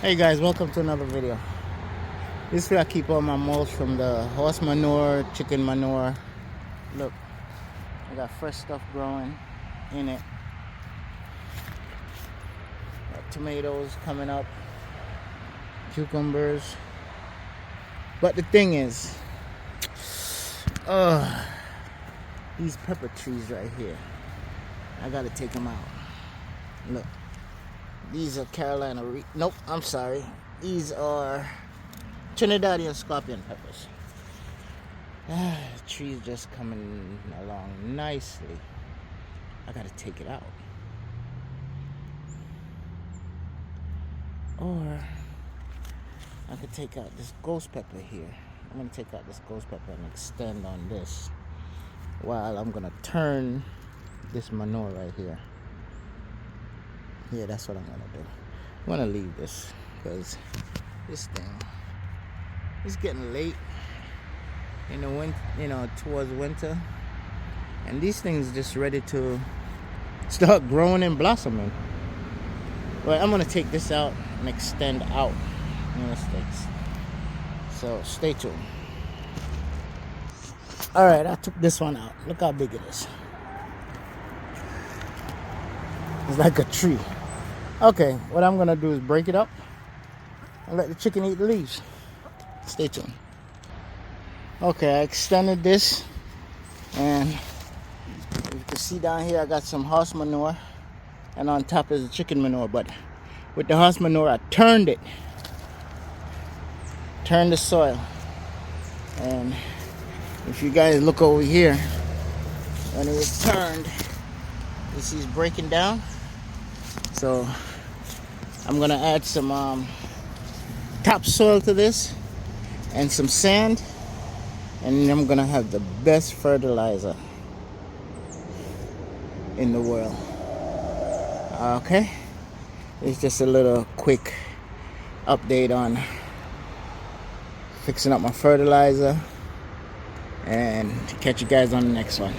Hey guys, welcome to another video. This is where I keep all my mulch from the horse manure, chicken manure. Look, I got fresh stuff growing in it. Got tomatoes coming up, cucumbers. But the thing is, these pepper trees right here, I gotta take them out. Look. These are Carolina nope, I'm sorry. These are Trinidadian scorpion peppers. The tree's just coming along nicely. I gotta take it out. Or I could take out this ghost pepper here. I'm gonna take out this ghost pepper and extend on this while I'm gonna turn this manure right here. Yeah, that's what I'm gonna do. I'm gonna leave this because this thing is getting late in the winter, towards winter, and these things just ready to start growing and blossoming. But I'm gonna take this out and extend out in this things. So stay tuned. All right, I took this one out. Look how big it is. It's like a tree. Okay, what I'm gonna do is break it up and let the chicken eat the leaves. Stay tuned. Okay, I extended this, and you can see down here I got some horse manure, and on top is the chicken manure. But with the horse manure, I turned it, turned the soil, and if you guys look over here, when it was turned, you see it's breaking down. So I'm gonna add some topsoil to this and some sand, and I'm gonna have the best fertilizer in the world. Okay, it's just a little quick update on fixing up my fertilizer, and catch you guys on the next one.